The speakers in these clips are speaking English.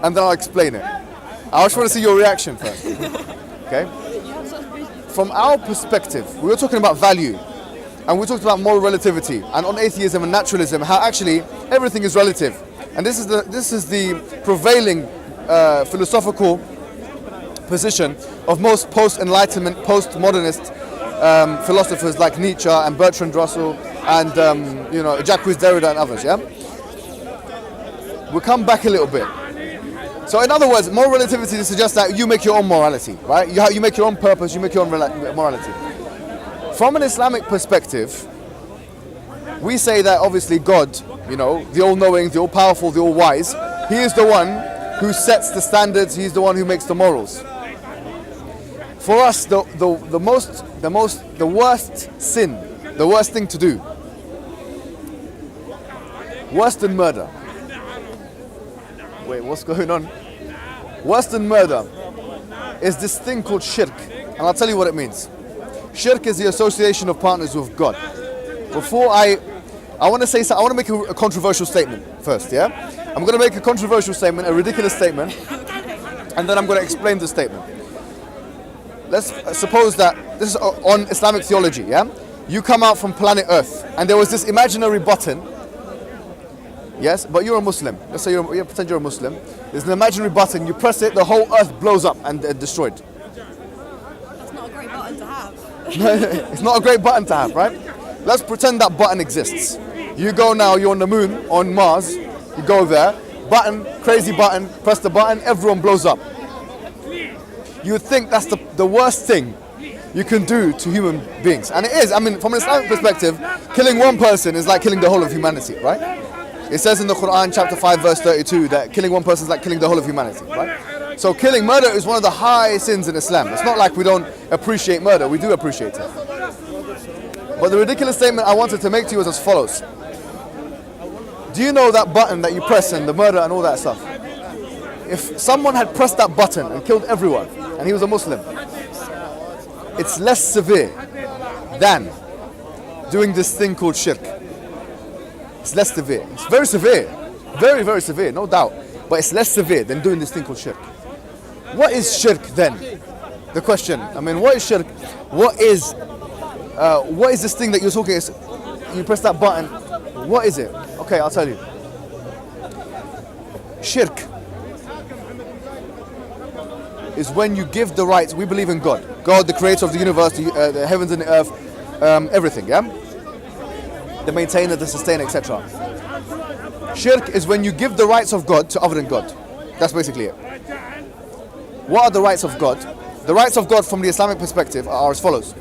and then I'll explain it. I just want to see your reaction first. Okay? From our perspective, we were talking about value, and we talked about moral relativity, and on atheism and naturalism, how actually everything is relative. And this is the prevailing philosophical position of most post-enlightenment, post-modernist philosophers like Nietzsche and Bertrand Russell and Jacques Derrida and others. Yeah, we'll come back a little bit. So in other words, moral relativity suggests that you make your own morality, right? You make your own purpose, you make your own morality. From an Islamic perspective, we say that obviously God, the all-knowing, the all-powerful, the all-wise, He is the one who sets the standards, He's the one who makes the morals. For us, the worst sin, the worst thing to do, worse than murder. Wait, what's going on? Worse than murder is this thing called shirk, and I'll tell you what it means. Shirk is the association of partners with God. Before I want to say something. I want to make a controversial statement first. Yeah, I'm going to make a controversial statement, a ridiculous statement, and then I'm going to explain the statement. Let's suppose that this is on Islamic theology. Yeah, you come out from planet Earth, and there was this imaginary button. Yes, but you're a Muslim. Let's say pretend you're a Muslim. There's an imaginary button. You press it, the whole Earth blows up and destroyed. That's not a great button to have. It's not a great button to have, right? Let's pretend that button exists. You go now, you're on the moon, on Mars. You go there, button, crazy button, press the button, everyone blows up. You would think that's the worst thing you can do to human beings. And it is. I mean, from an Islamic perspective, killing one person is like killing the whole of humanity, right? It says in the Quran, chapter 5, verse 32, that killing one person is like killing the whole of humanity, right? So murder is one of the high sins in Islam. It's not like we don't appreciate murder. We do appreciate it. But the ridiculous statement I wanted to make to you is as follows. Do you know that button that you press and the murder and all that stuff? If someone had pressed that button and killed everyone, and he was a Muslim, it's less severe than doing this thing called shirk. It's less severe. It's very severe. Very, very severe, no doubt. But it's less severe than doing this thing called shirk. What is shirk then? The question. I mean, what is shirk? What is this thing that you're talking? You press that button. What is it? Okay, I'll tell you. Shirk is when you give the rights. We believe in God. God, the creator of the universe, the heavens and the earth, everything, yeah? The maintainer, the sustainer, etc. Shirk is when you give the rights of God to other than God. That's basically it. What are the rights of God? The rights of God from the Islamic perspective are as follows.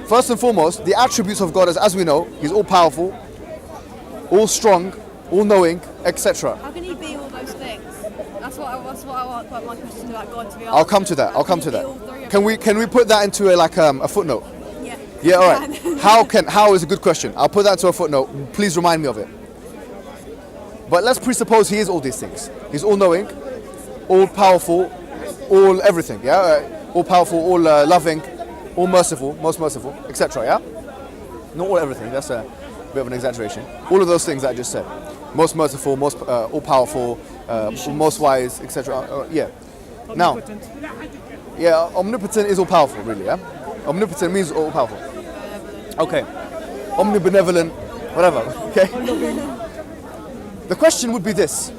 First and foremost, the attributes of God, as we know, He's all powerful, all strong, all knowing, etc. How can He be all those things? That's what I want. My question about God to be. I'll come to that. Can we put that into a footnote? Yeah. Yeah. All right. How is a good question. I'll put that into a footnote. Please remind me of it. But let's presuppose He is all these things. He's all knowing, all powerful, all everything. Yeah. All powerful, all loving, all merciful, most merciful, etc. Yeah. Not all everything. That's a bit of an exaggeration. All of those things that I just said. Most merciful, most all powerful, most wise, etc. Yeah. Now, yeah, omnipotent is all powerful, really. Yeah. Omnipotent means all powerful. Okay. Omnibenevolent, whatever. Okay. The question would be this,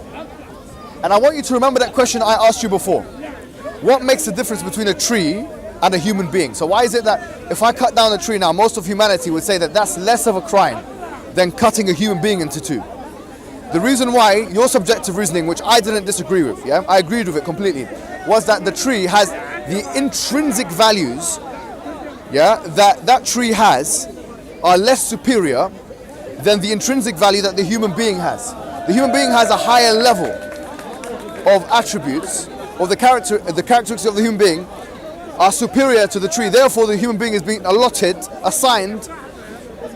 and I want you to remember that question I asked you before. What makes the difference between a tree and a human being? So why is it that if I cut down a tree now, most of humanity would say that that's less of a crime than cutting a human being into two? The reason why, your subjective reasoning, which I didn't disagree with, yeah, I agreed with it completely, was that the tree has the intrinsic values, yeah, that tree has are less superior than the intrinsic value that the human being has. The human being has a higher level of attributes, or the characteristics of the human being are superior to the tree. Therefore, the human being is being assigned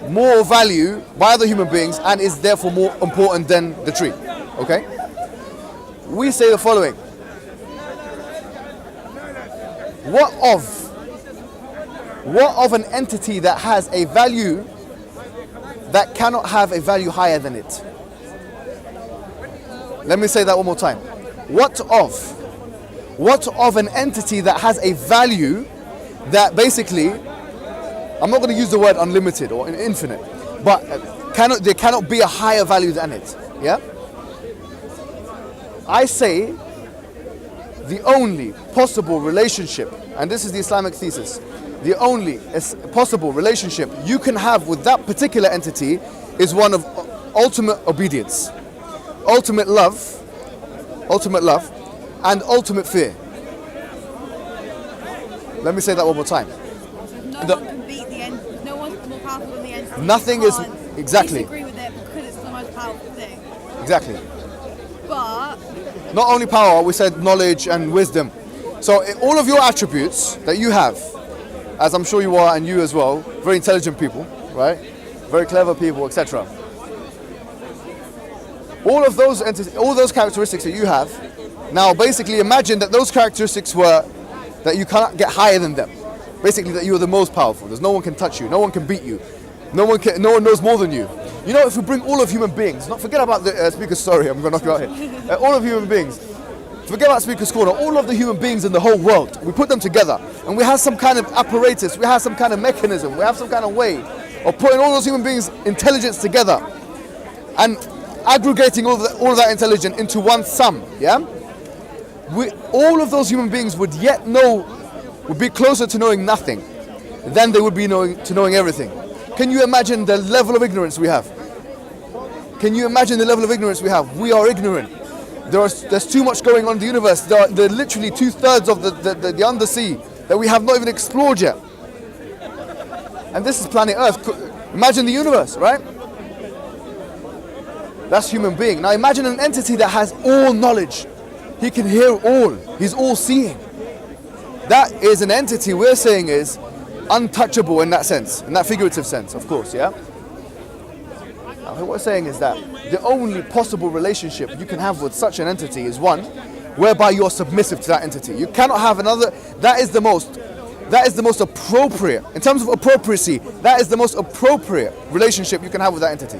more value by other human beings and is therefore more important than the tree. Okay? We say the following. What of an entity that has a value that cannot have a value higher than it? Let me say that one more time. What of an entity that has a value that basically, I'm not going to use the word unlimited or infinite, but there cannot be a higher value than it. Yeah? I say the only possible relationship, and this is the Islamic thesis, the only possible relationship you can have with that particular entity is one of ultimate obedience, ultimate love, and ultimate fear. Let me say that one more time. No one can beat the end. No one's more powerful than the entity. Nothing is exactly. Disagree with it because it's the most powerful thing. Exactly. But Not only power, we said knowledge and wisdom. So in all of your attributes that you have, as I'm sure you are, and you as well, very intelligent people, right? Very clever people, etc. All of those all those characteristics that you have, now basically imagine that those characteristics were that you cannot get higher than them. Basically that you are the most powerful. There's no one can touch you, no one can beat you, no one knows more than you. You know, if we bring all of human beings, not forget about the speaker, sorry, I'm going to knock you out here. All of human beings, forget about Speaker's Corner, all of the human beings in the whole world, we put them together and we have some kind of apparatus, we have some kind of mechanism, we have some kind of way of putting all those human beings' intelligence together and aggregating all of that intelligence into one sum, yeah? All of those human beings would be closer to knowing nothing than they would be to knowing everything. Can you imagine the level of ignorance we have? Can you imagine the level of ignorance we have? We are ignorant. There's too much going on in the universe. There are literally 2/3 of the undersea that we have not even explored yet. And this is planet Earth. Imagine the universe, right? That's human being. Now imagine an entity that has all knowledge. He can hear all. He's all seeing. That is an entity we're saying is untouchable in that sense, in that figurative sense, of course, yeah? Now, what we're saying is that the only possible relationship you can have with such an entity is one whereby you're submissive to that entity. You cannot have another. That is the most appropriate, in terms of appropriacy, that is the most appropriate relationship you can have with that entity.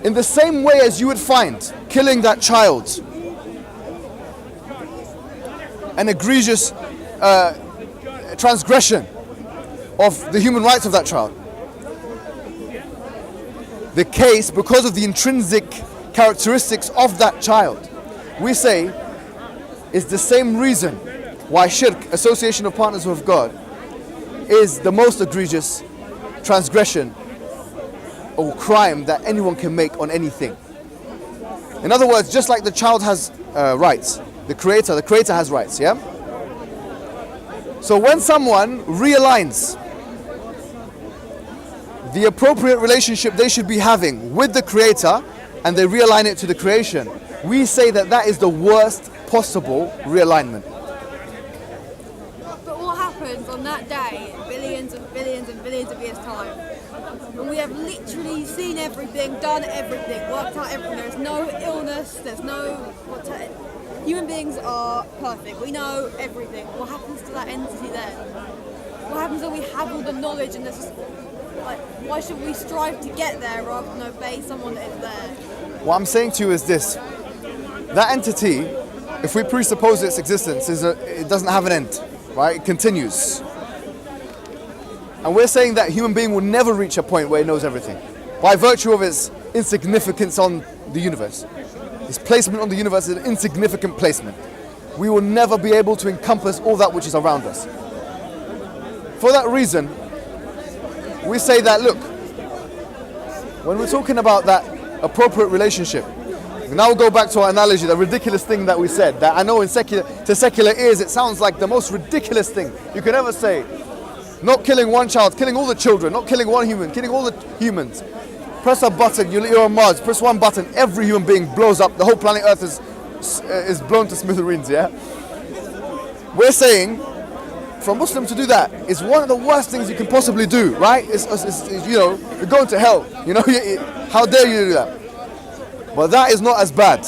In the same way as you would find killing that child an egregious transgression of the human rights of that child. The case, because of the intrinsic characteristics of that child, we say is the same reason why shirk, association of partners with God, is the most egregious transgression or crime that anyone can make on anything. In other words, just like the child has rights, the creator has rights, yeah? So when someone realigns the appropriate relationship they should be having with the creator and they realign it to the creation, we say that that is the worst possible realignment. But what happens on that day, billions and billions and billions of years' time, when we have literally seen everything, done everything, worked out everything, there's no illness, there's no... Human beings are perfect, we know everything. What happens to that entity then? What happens when we have all the knowledge and there's just... Like, why should we strive to get there rather than obey someone that is there? What I'm saying to you is this. That entity, if we presuppose its existence, it doesn't have an end, right? It continues. And we're saying that human being will never reach a point where it knows everything, by virtue of its insignificance on the universe. Its placement on the universe is an insignificant placement. We will never be able to encompass all that which is around us. For that reason, we say that, look, when we're talking about that appropriate relationship, now we'll go back to our analogy, the ridiculous thing that we said, that I know to secular ears it sounds like the most ridiculous thing you can ever say. Not killing one child, killing all the children, not killing one human, killing all the humans. Press a button, you're on Mars, press one button, every human being blows up, the whole planet Earth is blown to smithereens, yeah? We're saying, for a Muslim to do that is one of the worst things you can possibly do, right? It's you know, you're going to hell, you know, how dare you do that? But that is not as bad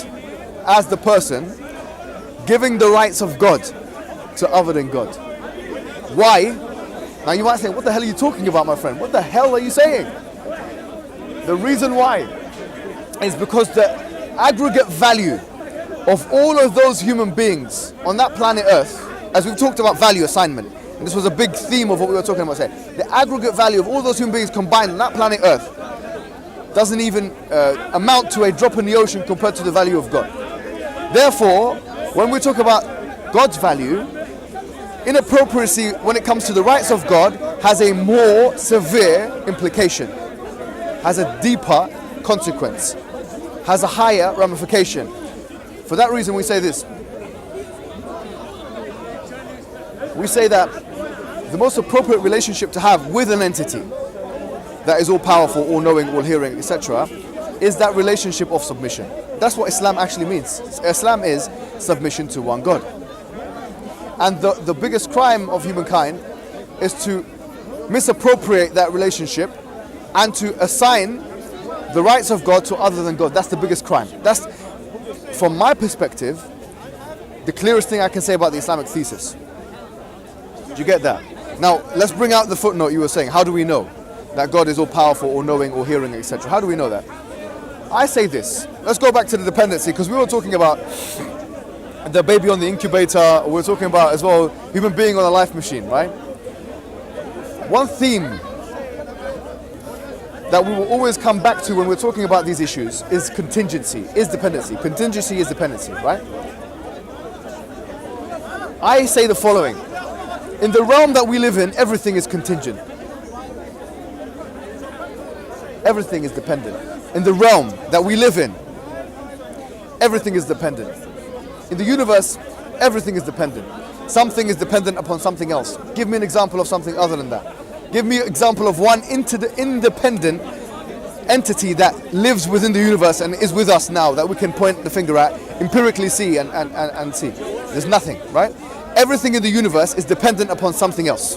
as the person giving the rights of God to other than God. Why? Now you might say, what the hell are you talking about, my friend? What the hell are you saying? The reason why is because aggregate value of all of those human beings on that planet Earth, as we've talked about value assignment, and this was a big theme of what we were talking about today, the aggregate value of all those human beings combined on that planet Earth doesn't even amount to a drop in the ocean compared to the value of God. Therefore, when we talk about God's value, inappropriacy when it comes to the rights of God has a more severe implication, has a deeper consequence, has a higher ramification. For that reason we say this. We say that the most appropriate relationship to have with an entity that is all powerful, all knowing, all hearing, etc., is that relationship of submission. That's what Islam actually means. Islam is submission to one God. And the biggest crime of humankind is to misappropriate that relationship and to assign the rights of God to other than God. That's the biggest crime. That's, from my perspective, the clearest thing I can say about the Islamic thesis. Do you get that? Now, let's bring out the footnote you were saying. How do we know that God is all powerful, all knowing, all hearing, etc.? How do we know that? I say this. Let's go back to the dependency, because we were talking about the baby on the incubator. We were talking about as well human being on a life machine, right? One theme that we will always come back to when we're talking about these issues is contingency, is dependency. Contingency is dependency, right? I say the following. In the realm that we live in, everything is contingent. Everything is dependent. In the realm that we live in, everything is dependent. In the universe, everything is dependent. Something is dependent upon something else. Give me an example of something other than that. Give me an example of one independent entity that lives within the universe and is with us now that we can point the finger at, empirically see and see. There's nothing, right? Everything in the universe is dependent upon something else.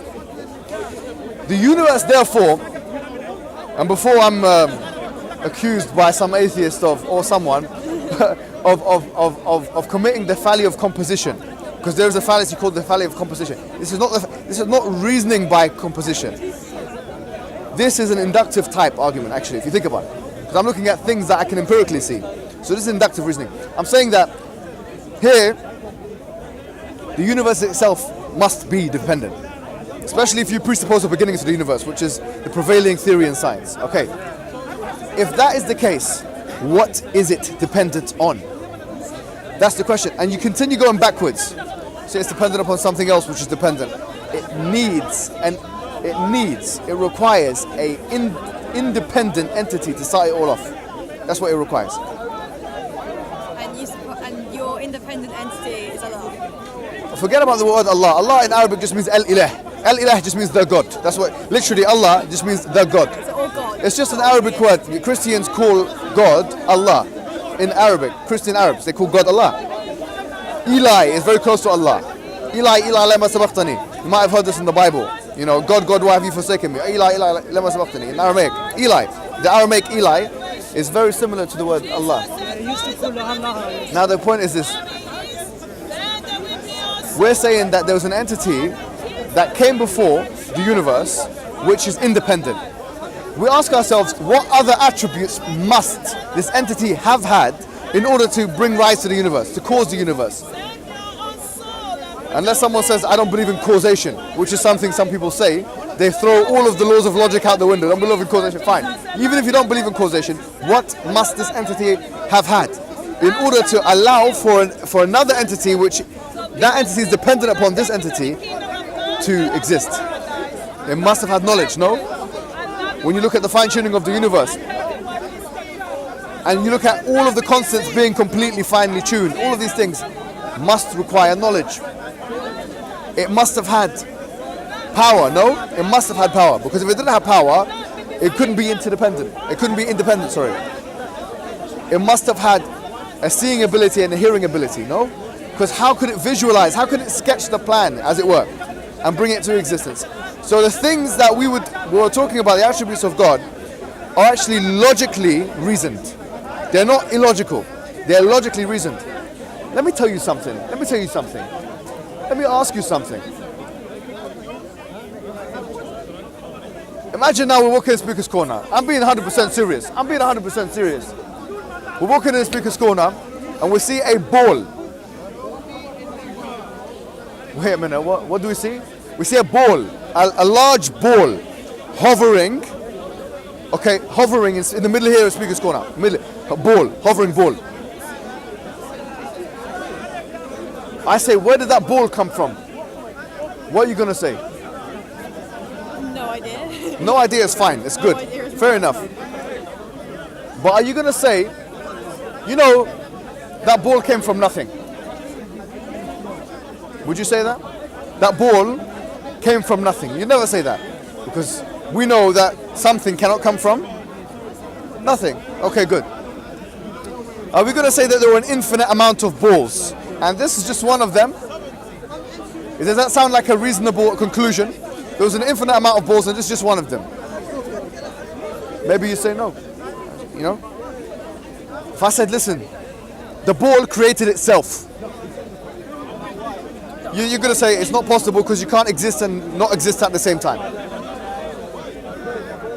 The universe, therefore, and before I'm accused by some atheist or someone of committing the fallacy of composition, because there is a fallacy called the fallacy of composition. This is not reasoning by composition. This is an inductive type argument, actually, if you think about it. Because I'm looking at things that I can empirically see. So this is inductive reasoning. I'm saying that here, the universe itself must be dependent. Especially if you presuppose a beginning to the universe, which is the prevailing theory in science. Okay. If that is the case, what is it dependent on? That's the question. And you continue going backwards. So it's dependent upon something else which is dependent. It requires a independent entity to start it all off. That's what it requires. And your independent entity is Allah. Forget about the word Allah. Allah in Arabic just means Al-Ilah. Al-Ilah just means the God. That's what, literally Allah just means the God. So all God. It's just an Arabic word. The Christians call God Allah. In Arabic, Christian Arabs, they call God Allah. Eli is very close to Allah. Eli, lema sabaqtani. You might have heard this in the Bible. You know, God, why have you forsaken me? Eli, lema sabaqtani. In Aramaic, Eli. The Aramaic Eli is very similar to the word Allah. Now the point is this. We're saying that there was an entity that came before the universe which is independent. We ask ourselves, what other attributes must this entity have had in order to bring rise to the universe, to cause the universe? Unless someone says, I don't believe in causation, which is something some people say, they throw all of the laws of logic out the window. Don't believe in causation, fine. Even if you don't believe in causation, what must this entity have had in order to allow for another entity, which that entity is dependent upon this entity, to exist? It must have had knowledge, no? When you look at the fine-tuning of the universe, and you look at all of the constants being completely finely tuned, all of these things must require knowledge. It must have had power, no? It must have had power, because if it didn't have power, it couldn't be interdependent. It couldn't be independent, sorry. It must have had a seeing ability and a hearing ability, no? Because how could it visualize, how could it sketch the plan, as it were, and bring it to existence? So the things that we were talking about, the attributes of God, are actually logically reasoned. They're not illogical. They're logically reasoned. Let me tell you something. Let me ask you something. Imagine now we're walking in Speaker's Corner. I'm being 100% serious. We're walking in the speaker's corner and we see a ball. Wait a minute, what do we see? We see a ball, a large ball hovering. Okay, hovering in the middle here of the speaker's corner. Middle, a ball, hovering ball. I say, where did that ball come from? What are you going to say? No idea. No idea is fine, it's good. idea is Fair enough. But are you going to say, you know, that ball came from nothing? Would you say that? That ball came from nothing. You never say that. Because we know that something cannot come from nothing. Okay, good. Are we going to say that there were an infinite amount of balls and this is just one of them? Does that sound like a reasonable conclusion? There was an infinite amount of balls and this is just one of them. Maybe you say no. You know? If I said, listen, the ball created itself. You're going to say it's not possible because you can't exist and not exist at the same time.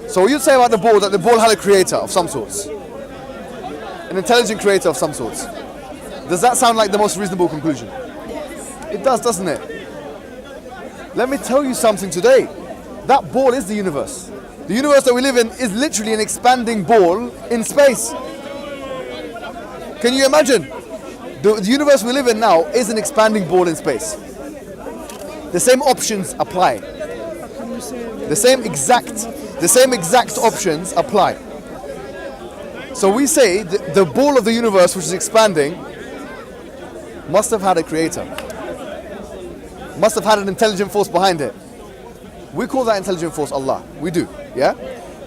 So you'd say about the ball that the ball had a creator of some sorts. An intelligent creator of some sorts. Does that sound like the most reasonable conclusion? Yes. It does, doesn't it? Let me tell you something today. That ball is the universe. The universe that we live in is literally an expanding ball in space. Can you imagine? The universe we live in now is an expanding ball in space. The same options apply. The same exact options apply. So we say the ball of the universe which is expanding must have had a creator. Must have had an intelligent force behind it. We call that intelligent force Allah. We do, yeah?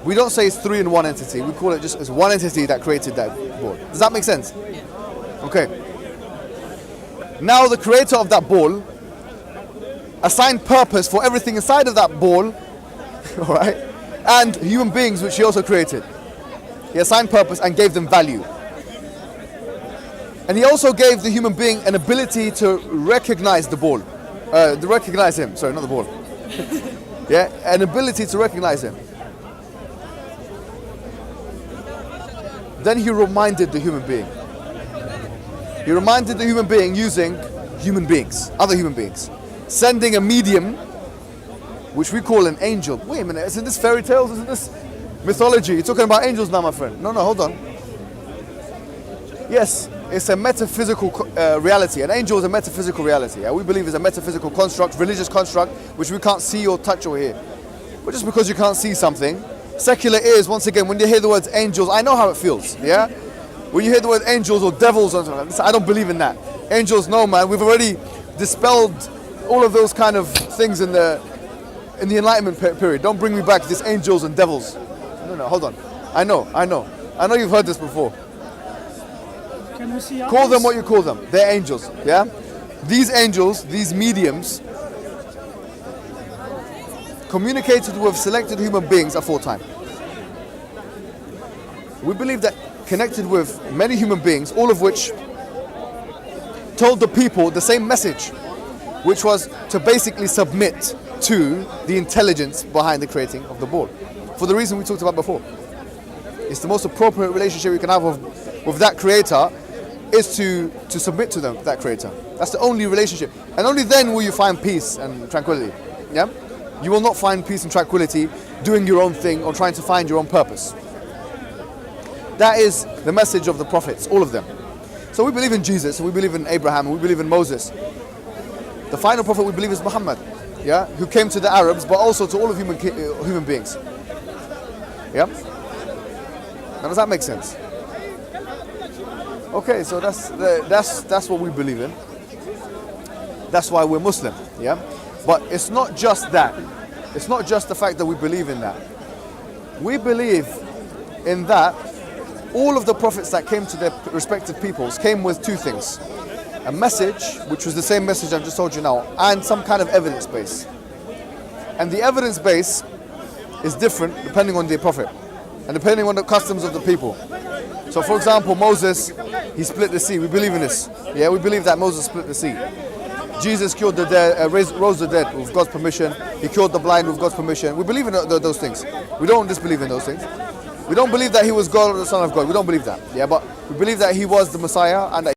We don't say it's three in one entity. We call it just as one entity that created that ball. Does that make sense? Okay. Now the creator of that ball assigned purpose for everything inside of that ball, all right, and human beings which he also created. He assigned purpose and gave them value. And he also gave the human being an ability to recognize the ball. To recognize him, sorry, not the ball. Yeah, an ability to recognize him. Then he reminded the human being. He reminded the human being using human beings, other human beings. Sending a medium, which we call an angel. Wait a minute, isn't this fairy tales? Isn't this mythology? You're talking about angels now, my friend. No, hold on. Yes, it's a metaphysical reality. An angel is a metaphysical reality. Yeah? We believe it's a metaphysical construct, religious construct, which we can't see or touch or hear. But just because you can't see something, secular ears, once again, when you hear the words angels, I know how it feels, yeah? When you hear the word angels or devils, I don't believe in that. Angels, no, man. We've already dispelled all of those kind of things in the Enlightenment period. Don't bring me back to these angels and devils. No, hold on. I know you've heard this before. Can we see Call them what you call them. They're angels, yeah? These angels, these mediums, communicated with selected human beings aforetime. We believe that connected with many human beings, all of which told the people the same message, which was to basically submit to the intelligence behind the creating of the ball. For the reason we talked about before. It's the most appropriate relationship you can have with that creator is to submit to them, that creator. That's the only relationship. And only then will you find peace and tranquility. Yeah? You will not find peace and tranquility doing your own thing or trying to find your own purpose. That is the message of the prophets, all of them. So we believe in Jesus, we believe in Abraham, we believe in Moses. The final prophet we believe is Muhammad, yeah, who came to the Arabs, but also to all of human beings. Yeah. Now, does that make sense? Okay, so that's what we believe in. That's why we're Muslim. Yeah. But it's not just that. It's not just the fact that we believe in that. We believe in that. All of the prophets that came to their respective peoples came with two things. A message, which was the same message I've just told you now, and some kind of evidence base. And the evidence base is different depending on the prophet and depending on the customs of the people. So for example, Moses, he split the sea. We believe in this. Yeah, we believe that Moses split the sea. Jesus cured the dead, rose the dead with God's permission. He cured the blind with God's permission. We believe in those things. We don't disbelieve in those things. We don't believe that he was God or the Son of God. We don't believe that. Yeah, but we believe that he was the Messiah and that